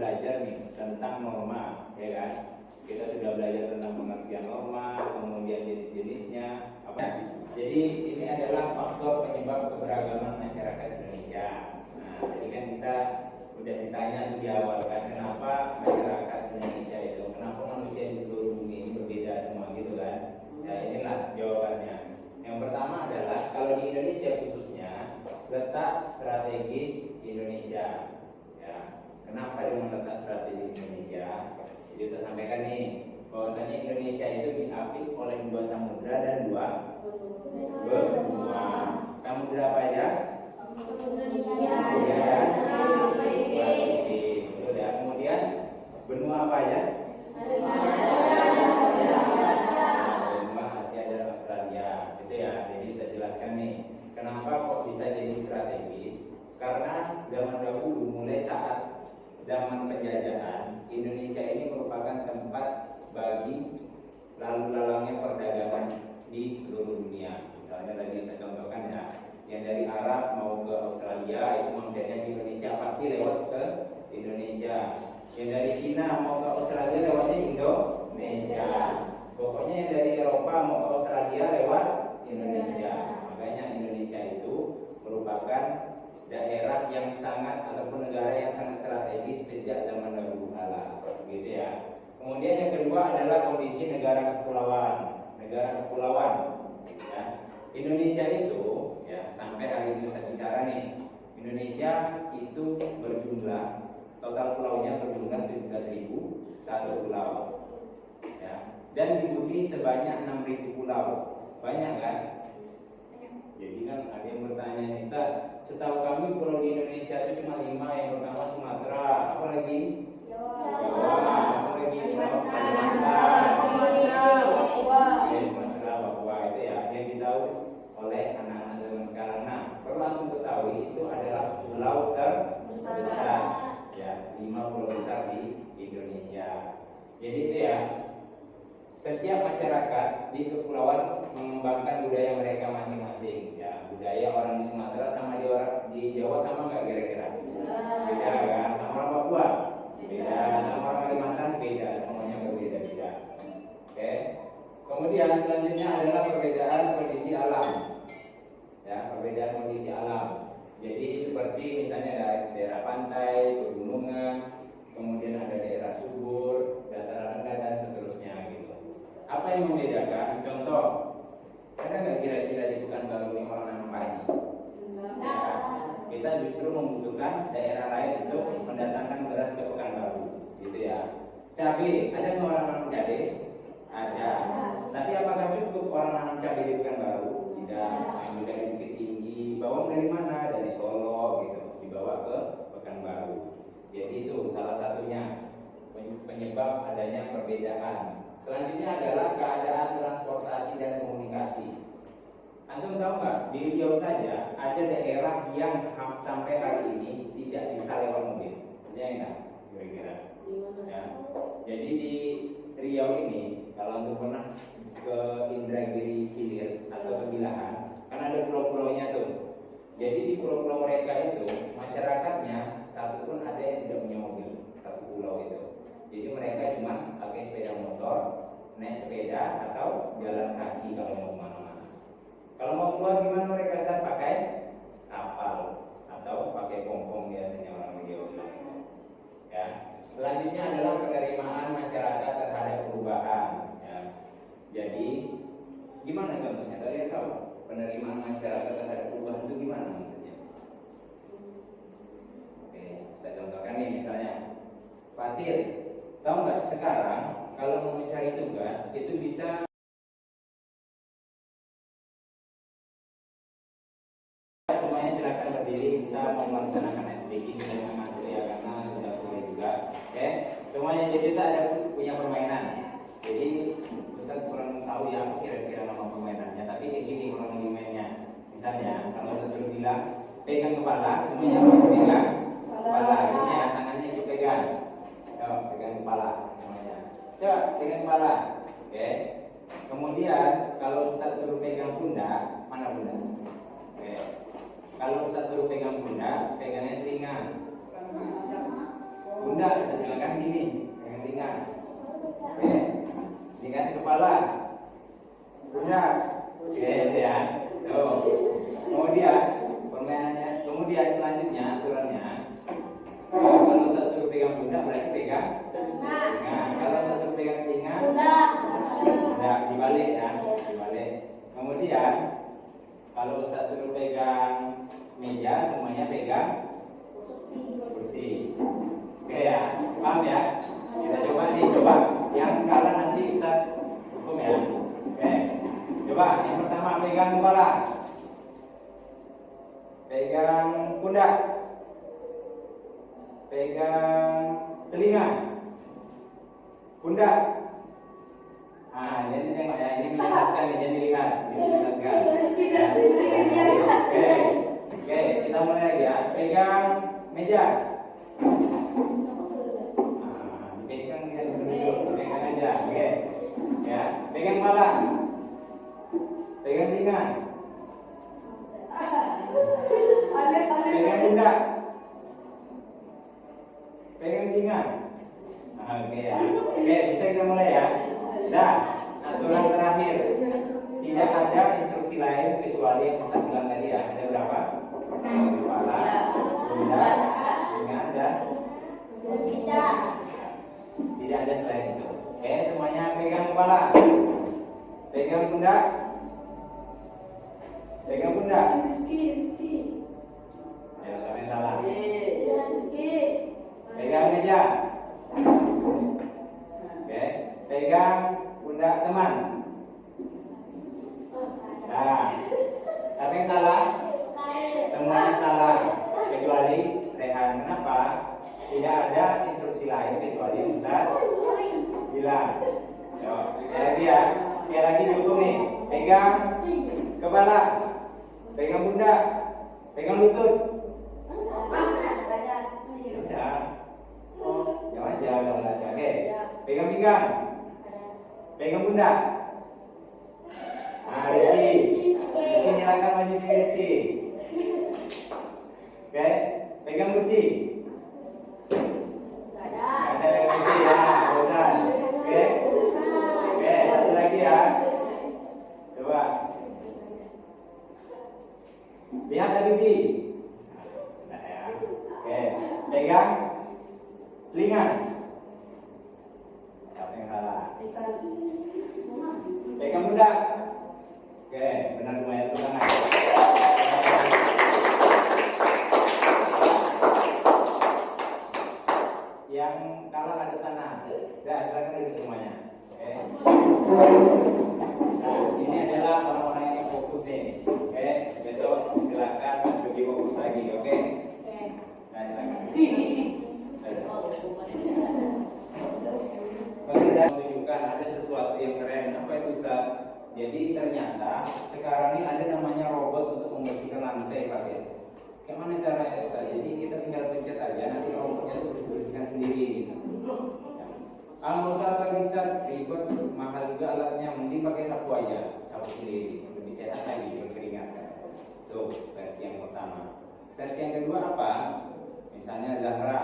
belajar nih tentang norma, ya kan? Kita sudah belajar tentang pengertian norma, kemudian jenis-jenisnya. Jadi ini adalah faktor penyebab keberagaman masyarakat Indonesia. Nah, jadi kan kita udah ditanya di awal kan, kenapa masyarakat Indonesia itu, kenapa manusia di seluruh bumi ini berbeda semua gitu kan? Nah, inilah jawabannya. Yang pertama adalah kalau di Indonesia khususnya letak strategis Indonesia. Ya, kenapa dengan letak strategis Indonesia? Jadi saya sampaikan nih, bahwasanya Indonesia itu diapit oleh 2 samudra dan 2 benua. Samudra apa aja? Kemudian benua apa aja? Benua Asia dan Australia. Itu ya. Jadi saya jelaskan nih, kenapa kok bisa jadi strategis? Karena zaman dahulu mulai saat zaman penjajahan, Indonesia ini merupakan tempat bagi lalu lalangnya perdagangan di seluruh dunia. Misalnya tadi yang saya contohkan ya, yang dari Arab mau ke Australia itu mampirnya di Indonesia pasti lewat ke Indonesia. Yang dari Cina mau ke Australia lewatnya Indonesia. Pokoknya yang dari Eropa mau ke Australia lewat Indonesia. Makanya Indonesia itu merupakan daerah yang sangat ataupun negara yang sangat strategis sejak zaman dahulu kala, gitu ya. Kemudian yang kedua adalah kondisi negara kepulauan. Negara kepulauan, ya. Indonesia itu, ya, sampai hari ini saya bicara nih, Indonesia itu berjumlah total pulaunya berjumlah 17.001 pulau, ya. Dan dihuni sebanyak 6.000 pulau, banyak kan? Jadi kan ada yang bertanya nih, Ustaz, setahu kami pulau di Indonesia itu cuma 5, yang pertama Sumatera, apa lagi? Jawa, apa lagi? Kalimantan, Sumatera, Papua, itu ya yang ditahu oleh anak-anak zaman sekarang. Nah, perlu untuk ketahui itu adalah pulau terbesar, ya, 5 pulau besar di Indonesia. Jadi itu ya. Setiap masyarakat di kepulauan mengembangkan budaya mereka masing-masing. Ya, budaya orang di Sumatera sama di Jawa sama nggak kira-kira? Beda kan? Sama orang Papua? Beda. Sama orang Kalimantan? Beda. Semuanya berbeda-beda. Oke. Kemudian selanjutnya adalah perbedaan kondisi alam. Ya, perbedaan kondisi alam. Jadi seperti misalnya daerah pantai, pegunungan, kemudian ada daerah subur, dataran rendah dan seterusnya gitu. Apa yang membedakan? Contoh, ada nggak kira-kira di Pekanbaru ini orang nanam padi? Ya, kita justru membutuhkan daerah lain untuk mendatangkan beras ke Pekanbaru, gitu ya. Cabai, ada nggak orang nanam cabai? Ada. Tapi apakah cukup orang nanam cabai di Pekanbaru? Tidak. Ambil dari Bukit Tinggi. Bawang dari mana? Dari Solo, gitu. Dibawa ke Pekanbaru. Jadi itu salah satunya penyebab adanya perbedaan. Selanjutnya adalah keadaan transportasi dan komunikasi. Antum tahu nggak, di Riau saja ada daerah yang sampai hari ini tidak bisa lewat mobil. Ya enggak? Kira-kira. Ya. Jadi di Riau ini, kalau antum pernah ke Indragiri Hilir atau ke Gilahan, kan ada pulau-pulaunya tuh. Jadi di pulau-pulau mereka itu masyarakatnya satu pun ada yang tidak punya mobil, satu pulau itu. Jadi mereka cuma pakai sepeda motor, naik sepeda atau jalan kaki kalau mau kemana-mana. Kalau mau keluar gimana mereka saat pakai kapal atau pakai pompong biasanya orang Riau. Ya. Selanjutnya adalah penerimaan masyarakat terhadap perubahan. Ya. Jadi gimana contohnya? Kalian tahu penerimaan masyarakat terhadap perubahan itu gimana maksudnya? Oke, saya contohkan nih misalnya, Fatir. Tahu nggak sekarang kalau mau mencari tugas itu bisa semuanya silakan berdiri, kita mau melaksanakan speaking dengan masuk ya karena sudah sore juga. Oke, semuanya jadi bisa ada punya permainan. Jadi Ustaz kurang tahu ya kira-kira nama permainannya, tapi kayak gini kurang lebih mainnya. Misalnya kalau Ustaz suruh bilang pegang kepala, semuanya harus pegang kepala. Ini ya tangannya itu pegang. Coba pegang kepala namanya. Coba pegang kepala. Oke. Kemudian kalau Ustaz suruh pegang pundak, mana pundak? Oke. Kalau Ustaz suruh pegang pundak, pegangnya telinga. Pundak pundak, bisa bilangkan gini, pegang pinggang. Oke, ini kan kepala, pundak. Oke, itu ya. Tuh. Kemudian selanjutnya aturannya, kalau tak suruh pegang pundak berarti pegang pinggang. Kalau tak suruh pegang pinggang, pundak dibalik ya, dibalik. Kemudian kalau tak suruh pegang meja, semuanya pegang kursi. Oke ya, paham ya? Kita coba nih, coba. Yang kalah nanti kita hukum ya. Oke, coba yang pertama pegang kepala, pegang pundak, pegang telinga, pundak. Ah, ini tengok ya, ini menyehatkan, ini jadi lihat, ini menyehatkan. Oke, kita mulai lagi ya. Pegang meja. Pegang aja, oke. Ya, pegang kepala, pegang telinga, pegang pundak, pegang telinga. Oke ya. Oke, bisa kita mulai ya. Dah, aturan terakhir. Tidak ada instruksi lain kecuali yang kita bilang tadi ya. Ada berapa? Kepala, pundak, telinga, dan tidak ada selain itu. Oke, semuanya pegang kepala, pegang pundak, pegang pundak. Ya, sampai salah. Pegang meja. Oke, pegang pundak teman. Nah, tapi yang salah, semuanya salah kecuali Rehan. Kenapa? Tidak ada instruksi lain kecuali yang Ustaz bilang. Yo, lagi ya, sekali lagi dihukum nih. Pegang kepala, pegang pundak, pegang lutut. Udah. Ya aja, udah. Oke. Pegang pinggang, pegang pundak. Nah, Rizky nyalakan maju di Rizky. Oke, pegang kursi. Ada kursi ya, bosan. Oke, satu lagi ya. Coba. Lihat Habibie. Nah, ya. Oke, pegang telinga. Siapa yang salah? Pegang pundak. Oke, benar lumayan tangan. Yang kalah ada sana. Dah, silakan duduk semuanya. Oke. Nah, ini adalah orang-orang yang fokus nih. Oke, besok silakan lebih fokus lagi. Oke. Nah, silakan. Saya menunjukkan ada sesuatu yang keren. Apa itu, Ustaz? Jadi ternyata sekarang ini ada namanya robot untuk membersihkan lantai, Pak. Gimana caranya, Ustaz? Jadi kita tinggal pencet aja, nanti robotnya itu bersihkan sendiri gitu. Kalau usah lagi Ustaz, ribet, mahal juga alatnya, mending pakai sapu aja, sapu sendiri, lebih sehat lagi, berkeringat. Tuh versi yang pertama. Versi yang kedua apa? Misalnya Zahra,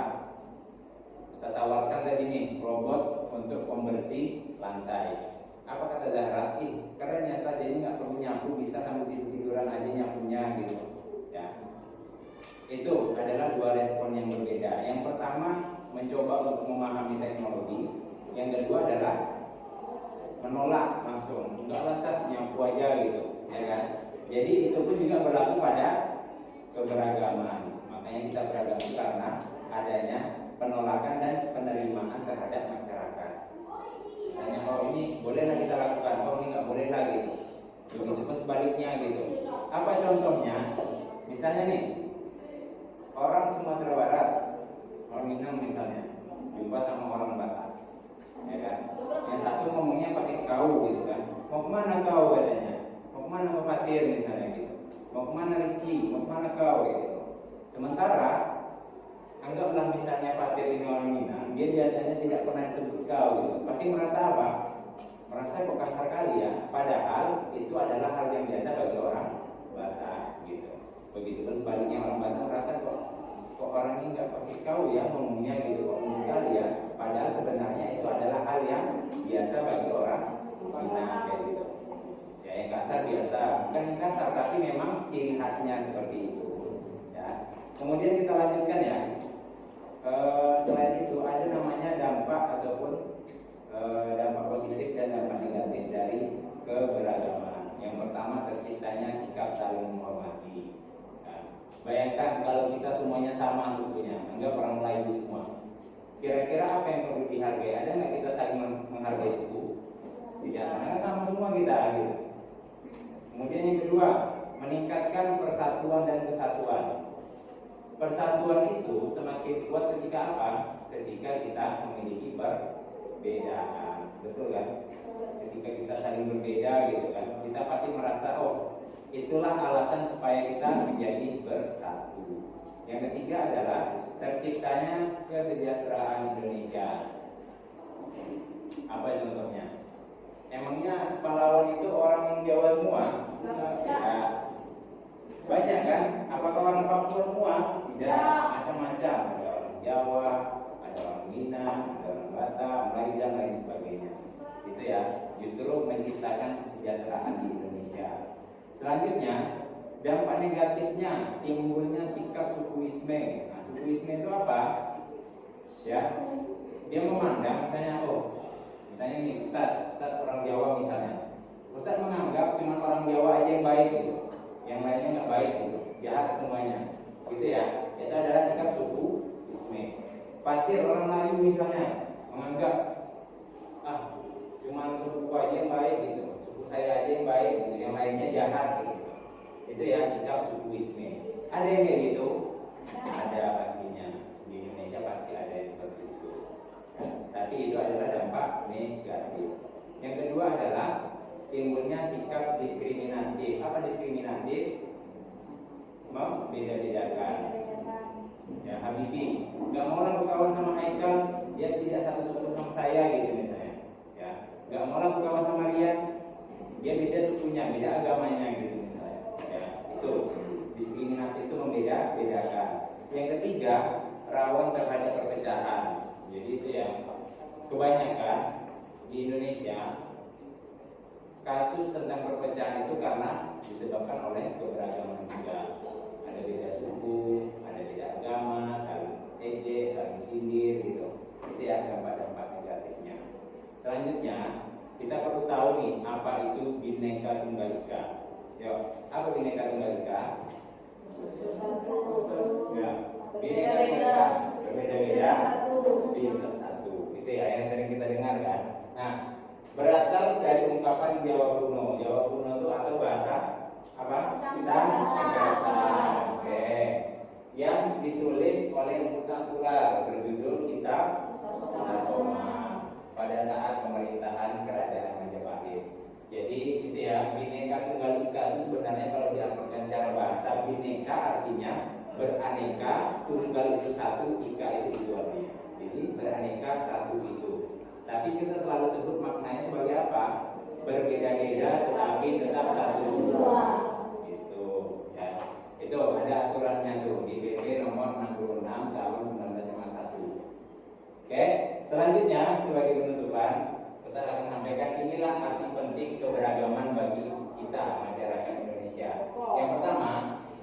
kita tawarkan tadi nih robot untuk pembersih lantai. Apa kata Zahra? Keren nyata, jadi nggak perlu nyapu, bisa kamu tiduran aja nyapunya gitu. Ya, itu adalah dua respon yang berbeda. Yang pertama mencoba untuk memahami teknologi, yang kedua adalah menolak langsung. Enggak lah, nyapu aja gitu, ya kan? Jadi itu pun juga berlaku pada keberagaman. Makanya kita beragam karena adanya penolakan dan penerimaan terhadap masyarakat. Misalnya, oh ini bolehlah kita lakukan, oh ini nggak boleh lagi gitu. Begitu pun sebaliknya gitu. Apa contohnya? Misalnya nih, orang Sumatera Barat, orang Minang misalnya, jumpa sama orang Batak, ya kan? Yang satu ngomongnya pakai kau gitu kan. Mau kemana kau katanya? Mau kemana Pak Fatir misalnya gitu? Mau kemana Rizky? Mau kemana kau gitu? Sementara anggaplah misalnya Fatir ini orang Minang, dia biasanya tidak pernah disebut kau gitu. Pasti merasa apa? Merasa kok kasar kali ya. Padahal itu adalah hal yang biasa bagi orang Batak gitu. Begitu pun sebaliknya orang Batak merasa kok orang ini nggak pakai kau ya ngomongnya gitu, kok kasar biasa, bukan yang kasar, tapi memang ciri khasnya seperti itu. Ya. Kemudian kita lanjutkan ya. Selain itu ada namanya dampak ataupun dampak positif dan dampak negatif dari keberagaman. Yang pertama, terciptanya sikap saling menghormati. Nah, bayangkan kalau kita semuanya sama sukunya, anggap orang Melayu semua. Kira-kira apa yang perlu dihargai? Ada nggak kita saling menghargai suku? Tidak, karena sama semua kita gitu. Kemudian yang kedua, meningkatkan persatuan dan kesatuan. Persatuan itu semakin kuat ketika apa? Ketika kita memiliki perbedaan, betul kan? Ketika kita saling berbeda gitu kan, kita pasti merasa oh itulah alasan supaya kita menjadi bersatu. Yang ketiga adalah terciptanya kesejahteraan Indonesia. Apa contohnya? Emangnya pahlawan itu orang Jawa semua? Ya. Banyak kan? Apakah orang Papua semua? Tidak, macam-macam. Ada orang Jawa, ada orang Minang, ada orang Batak, Melayu dan lain sebagainya. Itu ya, justru menciptakan kesejahteraan di Indonesia. Selanjutnya, dampak negatifnya timbulnya sikap sukuisme. Nah, sukuisme itu apa? Ya, dia memandang misalnya misalnya ini Ustaz orang Jawa misalnya. Ustaz menganggap cuma orang Jawa aja yang baik gitu. Yang lainnya nggak baik gitu, jahat semuanya. Gitu ya. Itu adalah sikap sukuisme. Fatir orang Melayu misalnya menganggap cuma suku aja yang baik gitu, suku saya aja yang baik gitu, yang lainnya jahat gitu. Itu ya sikap sukuisme. Ada yang kayak gitu? Ada pastinya. Di Indonesia pasti ada yang seperti itu. Nah, tapi itu adalah dampak negatif. Yang kedua adalah timbulnya sikap diskriminatif. Apa diskriminatif? Membeda-bedakan. Ya, Habibie nggak mau lah berkawan sama Haikal, dia tidak satu suku sama saya gitu misalnya. Ya, nggak mau lah berkawan sama Rian, dia beda sukunya, beda agamanya gitu misalnya. Ya, itu diskriminatif, itu membeda-bedakan. Yang ketiga, rawan terhadap perpecahan. Jadi itu yang kebanyakan di Indonesia kasus tentang perpecahan itu karena disebabkan oleh keberagaman juga. Ada beda suku, ada beda agama, saling ejek, saling sindir gitu. Itu ya dampak-dampak negatifnya. Selanjutnya kita perlu tahu nih apa itu Bhinneka Tunggal Ika. Yuk, apa Bhinneka Tunggal Ika? Ya, Bhinneka Tunggal Ika, berbeda-beda, bintang satu. Itu ya yang sering kita dengar kan. Nah, berasal dari ungkapan Jawa kuno. Jawa kuno itu atau bahasa apa? Sanskerta. Oke. Yang ditulis oleh Empu Tengkulak berjudul Kitab Soma pada saat pemerintahan kerajaan Majapahit. Jadi itu ya, Bhinneka Tunggal Ika itu sebenarnya kalau diartikan secara bahasa, Bhinneka artinya beraneka, tunggal itu satu, ika itu artinya. Jadi beraneka satu itu. Tapi kita selalu sebut maknanya sebagai apa? Berbeda-beda tetapi tetap satu. Itu ya. Itu ada aturannya tuh di PP nomor 66 tahun 1951. Oke, selanjutnya sebagai penutupan kita akan sampaikan inilah arti penting keberagaman bagi kita masyarakat Indonesia. Yang pertama,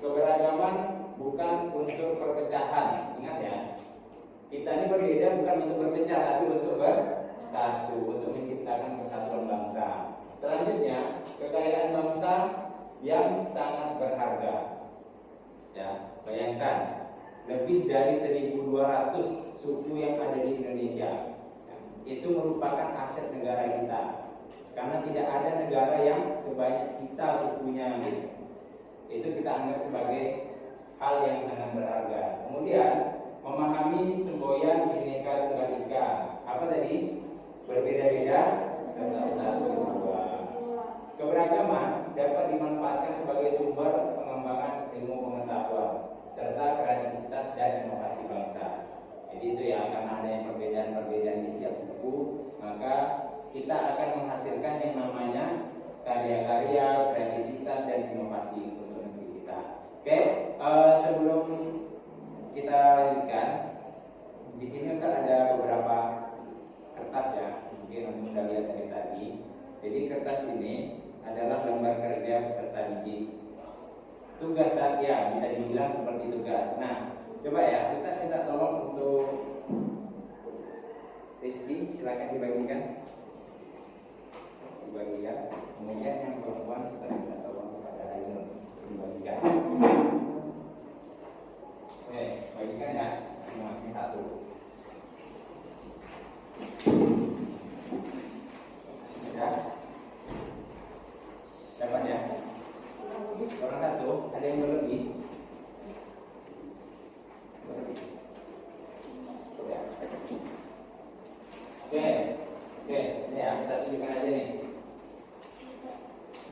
keberagaman bukan unsur perpecahan. Ingat ya, kita ini berbeda bukan untuk berpecah tapi untuk bersatu, untuk menciptakan persatuan bangsa. Selanjutnya, kekayaan bangsa yang sangat berharga. Ya, bayangkan lebih dari 1.200 suku yang ada di Indonesia. Itu merupakan aset negara kita. Karena tidak ada negara yang sebanyak kita sukunya gitu. Itu kita anggap sebagai hal yang sangat berharga. Kemudian memahami semboyan Bhinneka Tunggal Ika. Apa tadi? Berbeda-beda tetap satu dua. Keberagaman dapat dimanfaatkan sebagai sumber pengembangan ilmu pengetahuan serta kreativitas dan inovasi bangsa. Jadi itu ya, karena adanya perbedaan-perbedaan di setiap suku, maka kita akan menghasilkan yang namanya karya-karya, kreativitas dan inovasi untuk negeri kita. Oke, sebelum kita lanjutkan, di sini Ustaz ada beberapa kertas ya, mungkin Anda lihat dari tadi. Jadi kertas ini adalah gambar kerja peserta didik. Tugas ya bisa dibilang seperti tugas. Nah, coba ya kita minta tolong untuk Rizky, silakan dibagikan. Kemudian yang perempuan kita minta tolong kepada Ainul dibagikan. Oke, bagikan ya, masing-masing satu. Ya, dapat ya. Orang satu, ada yang berlebih. Oke, ini ya, kita tunjukkan aja nih.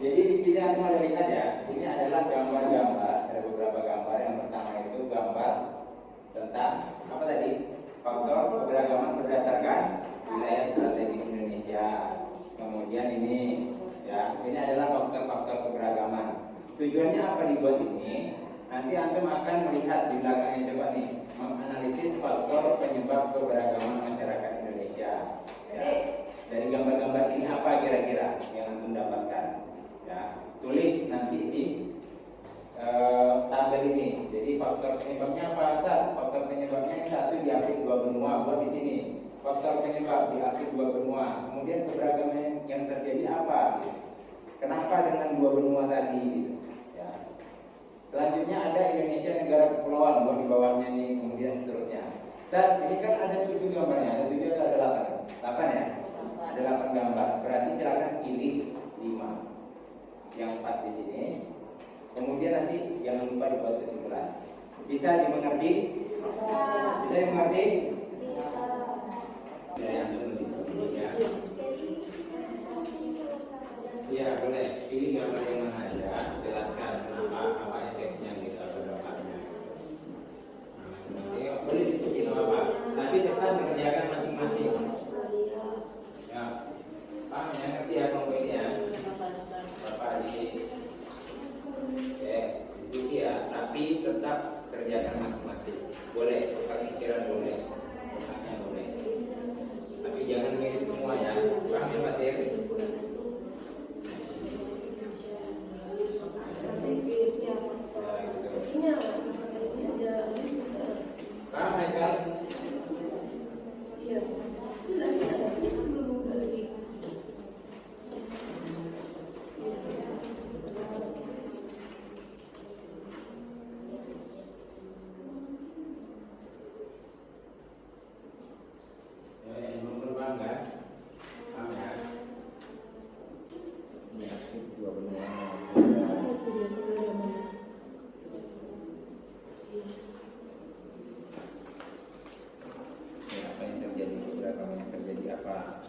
Jadi di sini Anda ada lihat ya, ini adalah gambar-gambar, ada beberapa gambar. Yang pertama itu gambar tentang apa tadi? Faktor keberagaman berdasarkan wilayah strategis Indonesia. Kemudian ini ya, ini adalah faktor-faktor keberagaman. Tujuannya apa dibuat ini? Nanti antum akan melihat di belakangnya, coba nih, menganalisis faktor penyebab keberagaman masyarakat Indonesia. Ya. Dari gambar-gambar ini apa kira-kira yang antum dapatkan? Ya, tulis nanti di tabel ini. Jadi faktor penyebabnya apa? Faktor penyebabnya yang satu diapit dua benua, buat di sini. Faktor penyebab diapit dua benua. Kemudian keberagaman yang terjadi apa? Kenapa dengan dua benua tadi? Ya. Selanjutnya ada Indonesia negara kepulauan, buat di bawahnya nih, kemudian seterusnya. Dan ini kan ada 7 gambarnya, ada 7 atau ada 8? 8 ya? Ada 8 gambar. Berarti silakan pilih 5. Yang 4 di sini. Kemudian nanti jangan lupa dibuat kesimpulan. Bisa dimengerti? Bisa dimengerti? Ya, yang diskusinya. Iya, boleh. Pilih gambar yang mana aja. Jelaskan kenapa, apa efeknya gitu atau dampaknya. Nanti boleh diskusi apa. Tapi tetap mengerjakan masing-masing. Ya, paham ya, ngerti ya kelompok ini ya. Bapak di diskusi ya, tapi tetap kerjakan masing-masing. Boleh, tukar pikiran boleh, otaknya boleh. Tapi jangan mirip semua ya. Paham ya Pak Tir? Paham ya kan? Apa?